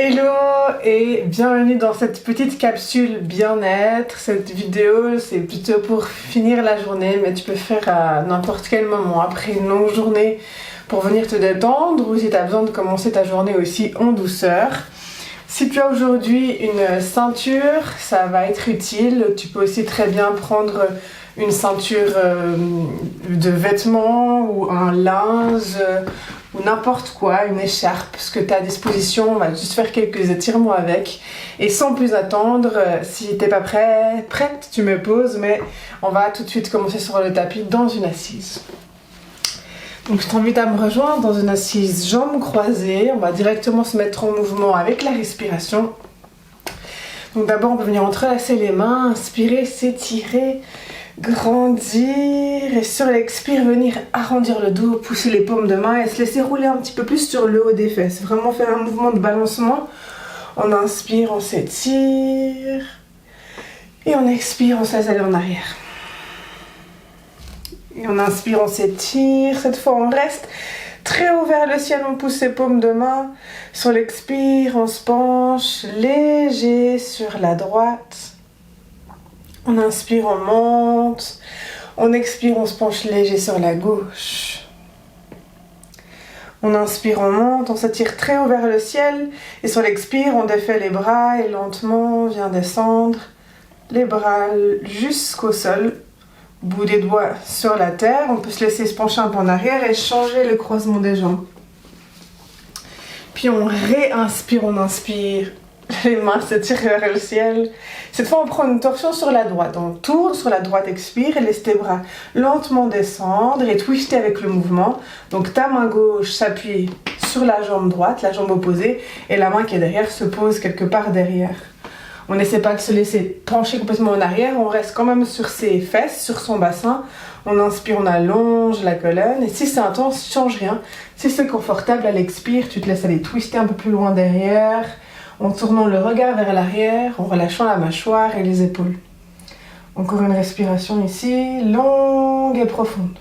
Hello et bienvenue dans cette petite capsule bien-être. Cette vidéo c'est plutôt pour finir la journée, mais tu peux faire à n'importe quel moment après une longue journée pour venir te détendre ou si tu as besoin de commencer ta journée aussi en douceur. Si tu as aujourd'hui une ceinture, ça va être utile. Tu peux aussi très bien prendre une ceinture de vêtements ou un linge ou n'importe quoi, une écharpe, ce que tu as à disposition. On va juste faire quelques étirements avec. Et sans plus attendre, si t'es pas prête, tu me poses, mais on va tout de suite commencer sur le tapis dans une assise. Donc je t'invite à me rejoindre dans une assise jambes croisées. On va directement se mettre en mouvement avec la respiration. Donc d'abord on peut venir entrelacer les mains, inspirer, s'étirer, grandir et sur l'expire venir arrondir le dos, pousser les paumes de main et se laisser rouler un petit peu plus sur le haut des fesses. Vraiment faire un mouvement de balancement. On inspire, on s'étire et on expire, on se laisse aller en arrière. Et on inspire, on s'étire. Cette fois, on reste très haut vers le ciel. On pousse ses paumes de main. Sur l'expire, on se penche léger sur la droite. On inspire, on monte. On expire, on se penche léger sur la gauche. On inspire, on monte. On s'étire très haut vers le ciel. Et sur l'expire, on défait les bras et lentement, on vient descendre les bras jusqu'au sol. Bout des doigts sur la terre, on peut se laisser se pencher un peu en arrière et changer le croisement des jambes. Puis on réinspire, on inspire, les mains s'étirent vers le ciel. Cette fois on prend une torsion sur la droite, on tourne sur la droite, expire et laisse tes bras lentement descendre et twister avec le mouvement. Donc ta main gauche s'appuie sur la jambe droite, la jambe opposée, et la main qui est derrière se pose quelque part derrière. On n'essaie pas de se laisser pencher complètement en arrière, on reste quand même sur ses fesses, sur son bassin. On inspire, on allonge la colonne. Et si c'est intense, change rien. Si c'est confortable, à l'expire, tu te laisses aller twister un peu plus loin derrière, en tournant le regard vers l'arrière, en relâchant la mâchoire et les épaules. Encore une respiration ici, longue et profonde.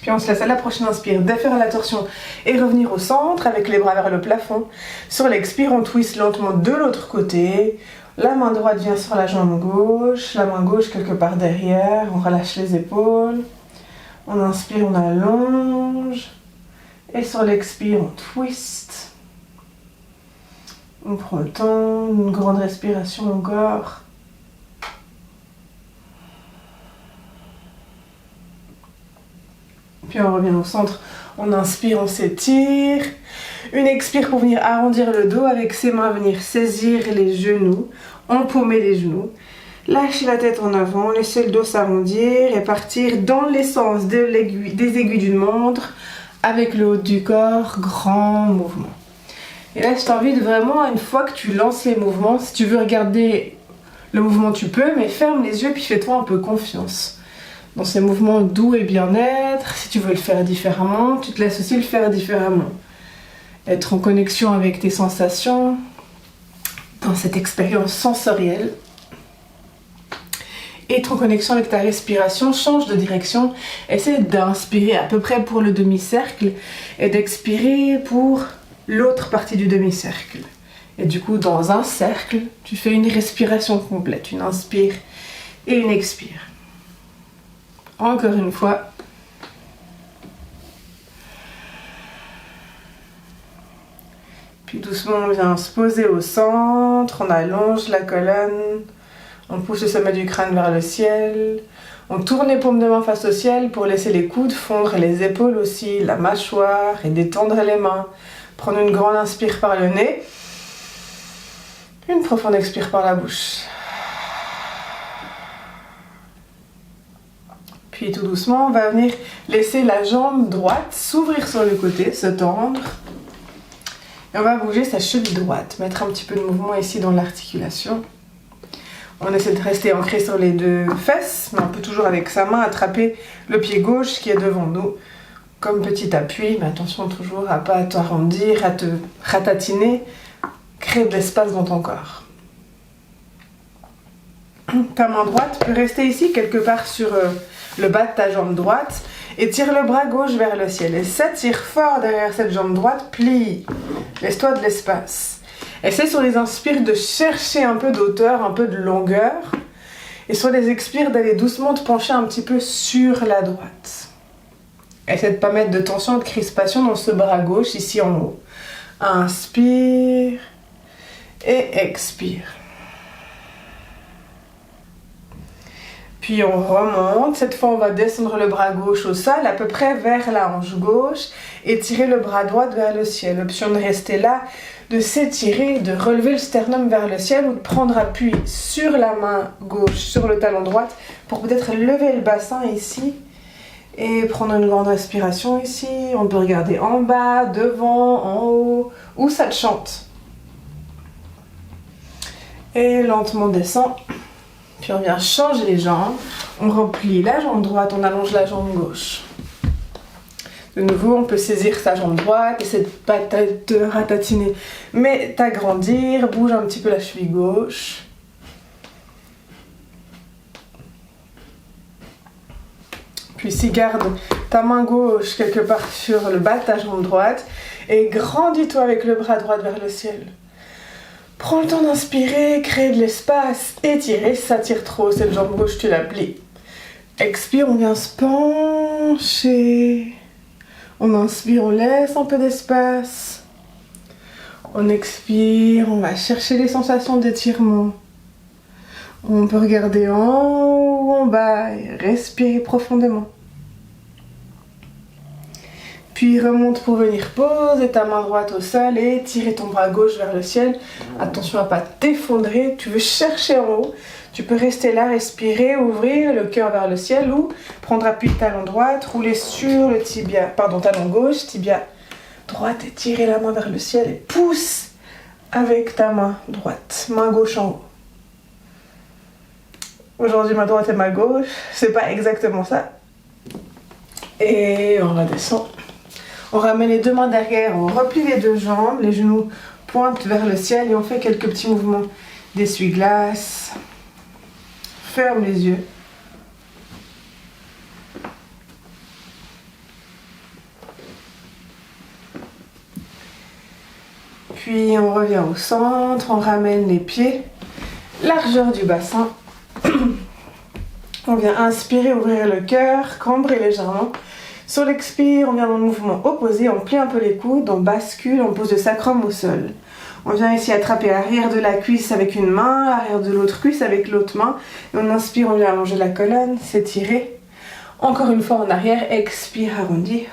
Puis on se laisse à la prochaine inspire défaire la torsion et revenir au centre avec les bras vers le plafond. Sur l'expire, on twist lentement de l'autre côté. La main droite vient sur la jambe gauche, la main gauche quelque part derrière. On relâche les épaules. On inspire, on allonge. Et sur l'expire, on twist. On prend le temps, une grande respiration encore. Puis on revient au centre, on inspire, on s'étire. Une expire pour venir arrondir le dos avec ses mains, venir saisir les genoux, empaumer les genoux. Lâcher la tête en avant, laisser le dos s'arrondir et partir dans l'essence des aiguilles d'une montre avec le haut du corps, grand mouvement. Et là je t'invite vraiment, une fois que tu lances les mouvements, si tu veux regarder le mouvement tu peux, mais ferme les yeux puis fais-toi un peu confiance. Dans ces mouvements doux et bien-être, si tu veux le faire différemment, tu te laisses aussi le faire différemment. Être en connexion avec tes sensations, dans cette expérience sensorielle. Être en connexion avec ta respiration, change de direction. Essaie d'inspirer à peu près pour le demi-cercle et d'expirer pour l'autre partie du demi-cercle. Et du coup, dans un cercle, tu fais une respiration complète. Une inspire et une expire. Encore une fois. Puis doucement, on vient se poser au centre, on allonge la colonne, on pousse le sommet du crâne vers le ciel, on tourne les paumes de main face au ciel pour laisser les coudes fondre, les épaules aussi, la mâchoire et détendre les mains. Prendre une grande inspire par le nez, une profonde expire par la bouche. Puis tout doucement, on va venir laisser la jambe droite s'ouvrir sur le côté, se tendre. Et on va bouger sa cheville droite, mettre un petit peu de mouvement ici dans l'articulation. On essaie de rester ancré sur les deux fesses, mais on peut toujours avec sa main attraper le pied gauche qui est devant nous. Comme petit appui, mais attention toujours à ne pas t'arrondir, à te ratatiner. Crée de l'espace dans ton corps. Ta main droite peut rester ici quelque part sur le bas de ta jambe droite Étire le bras gauche vers le ciel et s'attire fort derrière cette jambe droite, plie. Laisse-toi de l'espace. Essaie sur les inspires de chercher un peu d'auteur, un peu de longueur. Et sur les expires d'aller doucement te pencher un petit peu sur la droite. Essaie de ne pas mettre de tension, de crispation dans ce bras gauche, ici en haut. Inspire et expire. Puis on remonte. Cette fois, on va descendre le bras gauche au sol, à peu près vers la hanche gauche, et tirer le bras droit vers le ciel. Option de rester là, de s'étirer, de relever le sternum vers le ciel ou de prendre appui sur la main gauche, sur le talon droit, pour peut-être lever le bassin ici et prendre une grande respiration ici. On peut regarder en bas, devant, en haut, où ça te chante. Et lentement descend. Puis on vient changer les jambes. On replie la jambe droite, on allonge la jambe gauche. De nouveau, on peut saisir sa jambe droite, essayer de pas te ratatiner, mais t'agrandir, bouge un petit peu la cheville gauche. Puis si garde ta main gauche quelque part sur le bas de ta jambe droite et grandis-toi avec le bras droit vers le ciel. Prends le temps d'inspirer, créer de l'espace, étirer, si ça tire trop, cette jambe gauche tu la plies. Expire, on vient se pencher. On inspire, on laisse un peu d'espace. On expire, on va chercher les sensations d'étirement. On peut regarder en haut ou en bas et respirer profondément. Puis remonte pour venir poser ta main droite au sol et tirer ton bras gauche vers le ciel. Attention à ne pas t'effondrer, tu veux chercher en haut. Tu peux rester là, respirer, ouvrir le cœur vers le ciel ou prendre appui de talon droit, rouler sur le talon gauche, tibia droite et tirer la main vers le ciel et pousse avec ta main droite, main gauche en haut. Aujourd'hui, ma droite et ma gauche, c'est pas exactement ça. Et on redescend. On ramène les deux mains derrière, on replie les deux jambes, les genoux pointent vers le ciel et on fait quelques petits mouvements d'essuie-glace. Ferme les yeux. Puis on revient au centre, on ramène les pieds, largeur du bassin. On vient inspirer, ouvrir le cœur, cambrer légèrement. Sur l'expire, on vient dans le mouvement opposé, on plie un peu les coudes, on bascule, on pose le sacrum au sol. On vient ici attraper l'arrière de la cuisse avec une main, l'arrière de l'autre cuisse avec l'autre main. Et on inspire, on vient allonger la colonne, s'étirer. Encore une fois en arrière, expire, arrondi.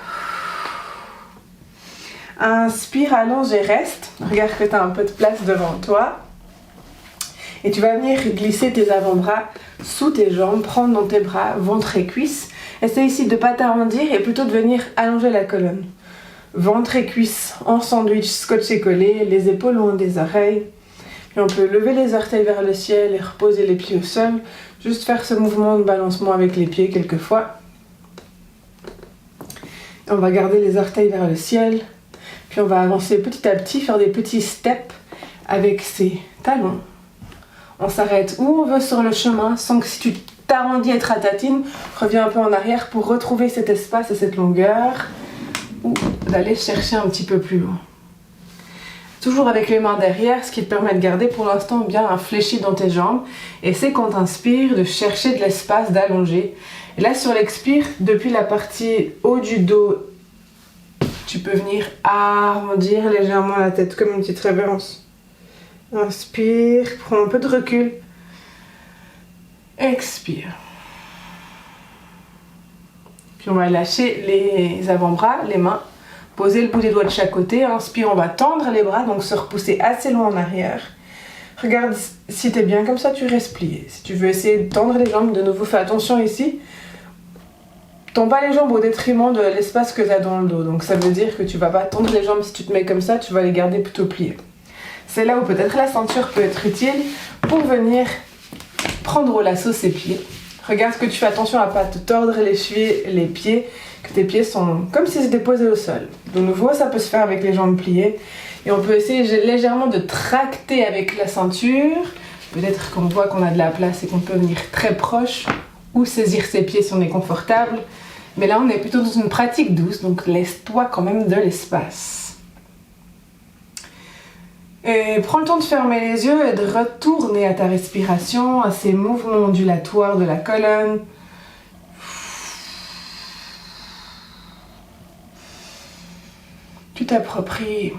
Inspire, allonge et reste. Regarde que tu as un peu de place devant toi. Et tu vas venir glisser tes avant-bras sous tes jambes, prendre dans tes bras, ventre et cuisses. Essaye ici de ne pas t'arrondir et plutôt de venir allonger la colonne. Ventre et cuisses en sandwich, scotché collé, les épaules loin des oreilles. Puis on peut lever les orteils vers le ciel et reposer les pieds au sol. Juste faire ce mouvement de balancement avec les pieds quelques fois. On va garder les orteils vers le ciel. Puis on va avancer petit à petit, faire des petits steps avec ses talons. On s'arrête où on veut sur le chemin sans que si tu t'arrondis et te ratatines, reviens un peu en arrière pour retrouver cet espace et cette longueur ou d'aller chercher un petit peu plus loin. Toujours avec les mains derrière, ce qui te permet de garder pour l'instant bien un fléchi dans tes jambes. Et c'est quand tu inspires de chercher de l'espace, d'allonger. Et là sur l'expire, depuis la partie haut du dos, tu peux venir arrondir légèrement la tête comme une petite révérence. Inspire, prends un peu de recul. Expire. Puis on va lâcher les avant-bras, les mains. Poser le bout des doigts de chaque côté. Inspire, on va tendre les bras, donc se repousser assez loin en arrière. Regarde si t'es bien comme ça, tu restes plié. Si tu veux essayer de tendre les jambes, de nouveau fais attention ici. Tends pas les jambes au détriment de l'espace que tu as dans le dos. Donc ça veut dire que tu vas pas tendre les jambes si tu te mets comme ça, tu vas les garder plutôt pliées. C'est là où peut-être la ceinture peut être utile pour venir prendre au lasso ses pieds. Regarde que tu fais attention à ne pas te tordre les chevilles, les pieds, que tes pieds sont comme s'ils étaient posés au sol. De nouveau, ça peut se faire avec les jambes pliées. Et on peut essayer légèrement de tracter avec la ceinture. Peut-être qu'on voit qu'on a de la place et qu'on peut venir très proche ou saisir ses pieds si on est confortable. Mais là, on est plutôt dans une pratique douce, donc laisse-toi quand même de l'espace. Et prends le temps de fermer les yeux et de retourner à ta respiration, à ces mouvements ondulatoires de la colonne. Tu t'appropries.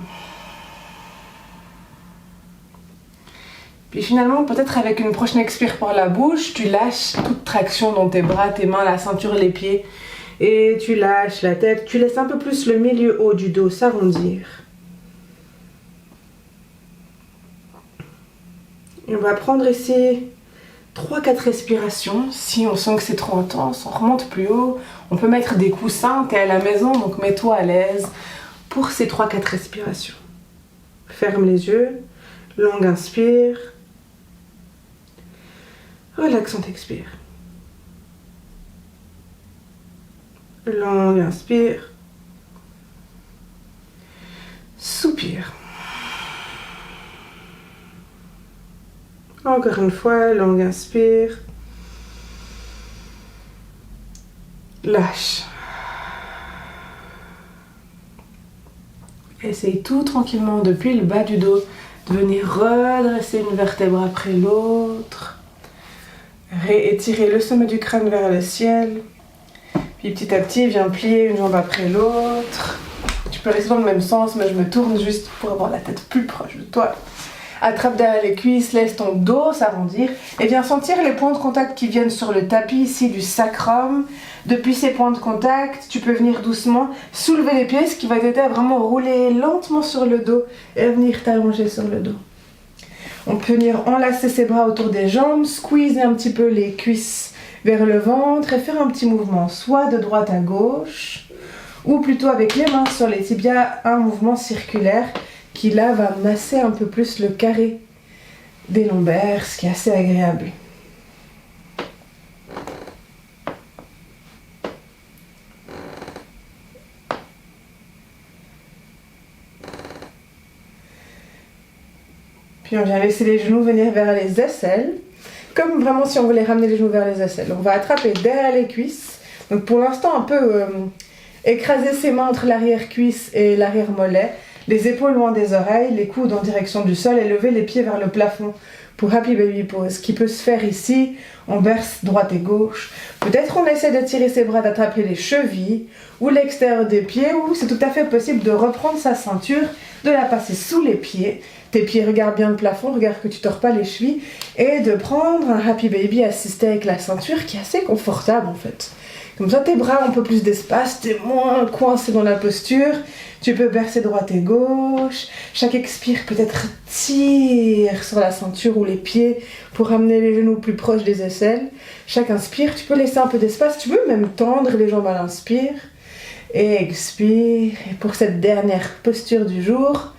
Puis finalement, peut-être avec une prochaine expire par la bouche, tu lâches toute traction dans tes bras, tes mains, la ceinture, les pieds. Et tu lâches la tête. Tu laisses un peu plus le milieu haut du dos s'arrondir. Et on va prendre ici 3-4 respirations. Si on sent que c'est trop intense, on remonte plus haut. On peut mettre des coussins, t'es à la maison, donc mets-toi à l'aise pour ces 3-4 respirations. Ferme les yeux, longue inspire. Relaxante expire. Longue inspire. Soupire. Encore une fois, longue inspire. Lâche. Essaye tout tranquillement depuis le bas du dos de venir redresser une vertèbre après l'autre. Réétirer le sommet du crâne vers le ciel. Puis petit à petit, viens plier une jambe après l'autre. Tu peux rester dans le même sens, mais je me tourne juste pour avoir la tête plus proche de toi. Attrape derrière les cuisses, laisse ton dos s'arrondir et viens sentir les points de contact qui viennent sur le tapis ici du sacrum. Depuis ces points de contact, tu peux venir doucement soulever les pieds, ce qui va t'aider à vraiment rouler lentement sur le dos et venir t'allonger sur le dos. On peut venir enlacer ses bras autour des jambes, squeezer un petit peu les cuisses vers le ventre et faire un petit mouvement, soit de droite à gauche, ou plutôt avec les mains sur les tibias, un mouvement circulaire qui là va masser un peu plus le carré des lombaires, ce qui est assez agréable. Puis on vient laisser les genoux venir vers les aisselles, comme vraiment si on voulait ramener les genoux vers les aisselles. On va attraper derrière les cuisses, donc pour l'instant un peu écraser ses mains entre l'arrière-cuisse et l'arrière-mollet, les épaules loin des oreilles, les coudes en direction du sol et lever les pieds vers le plafond pour Happy Baby Pose. Ce qui peut se faire ici, on berce droite et gauche. Peut-être on essaie de tirer ses bras, d'attraper les chevilles ou l'extérieur des pieds, ou c'est tout à fait possible de reprendre sa ceinture, de la passer sous les pieds. Tes pieds regardent bien le plafond, regarde que tu tords pas les chevilles, et de prendre un Happy Baby assisté avec la ceinture qui est assez confortable en fait. Comme ça, tes bras ont un peu plus d'espace, t'es moins coincé dans la posture. Tu peux bercer droite et gauche. Chaque expire, peut-être tire sur la ceinture ou les pieds pour amener les genoux plus proches des aisselles. Chaque inspire, tu peux laisser un peu d'espace. Tu peux même tendre les jambes à l'inspire. Et expire. Et pour cette dernière posture du jour,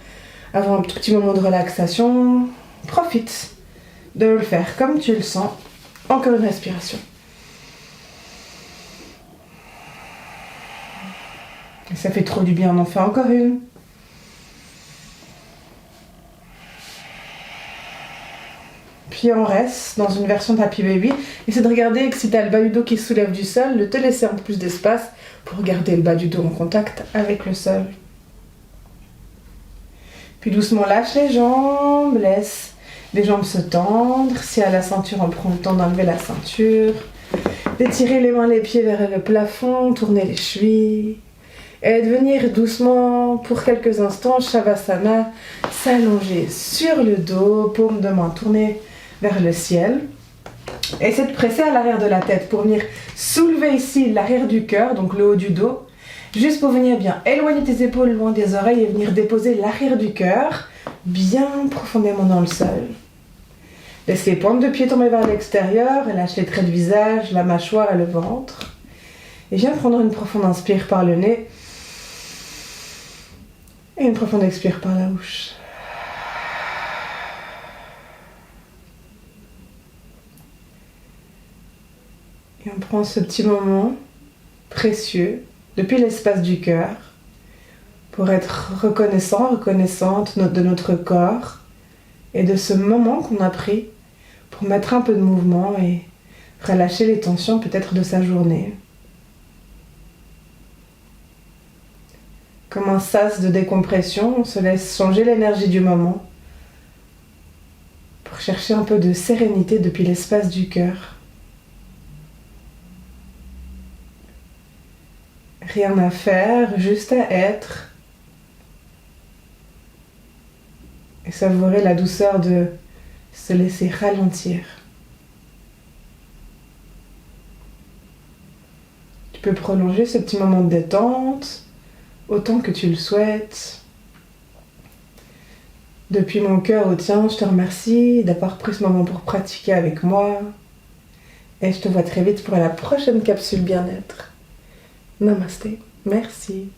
avant un tout petit moment de relaxation, profite de le faire comme tu le sens. Encore une respiration. Et ça fait trop du bien, on en fait encore une. Puis on reste dans une version de Happy Baby. Essaie de regarder que si tu as le bas du dos qui se soulève du sol, de te laisser un peu plus d'espace pour garder le bas du dos en contact avec le sol. Puis doucement lâche les jambes, laisse les jambes se tendre. Si à la ceinture, on prend le temps d'enlever la ceinture. D'étirer les mains, les pieds vers le plafond, tourner les chevilles. Et de venir doucement, pour quelques instants, Shavasana, s'allonger sur le dos, paume de main tournée vers le ciel. Essaie de presser à l'arrière de la tête pour venir soulever ici l'arrière du cœur, donc le haut du dos, juste pour venir bien éloigner tes épaules loin des oreilles et venir déposer l'arrière du cœur bien profondément dans le sol. Laisse les pointes de pied tomber vers l'extérieur et lâche les traits de visage, la mâchoire et le ventre. Et viens prendre une profonde inspire par le nez. Et une profonde expire par la bouche. Et on prend ce petit moment précieux depuis l'espace du cœur pour être reconnaissant, reconnaissante de notre corps et de ce moment qu'on a pris pour mettre un peu de mouvement et relâcher les tensions peut-être de sa journée. Comme un sas de décompression, on se laisse changer l'énergie du moment pour chercher un peu de sérénité depuis l'espace du cœur. Rien à faire, juste à être. Et savourer la douceur de se laisser ralentir. Tu peux prolonger ce petit moment de détente autant que tu le souhaites. Depuis mon cœur au tien, je te remercie d'avoir pris ce moment pour pratiquer avec moi. Et je te vois très vite pour la prochaine capsule bien-être. Namasté. Merci.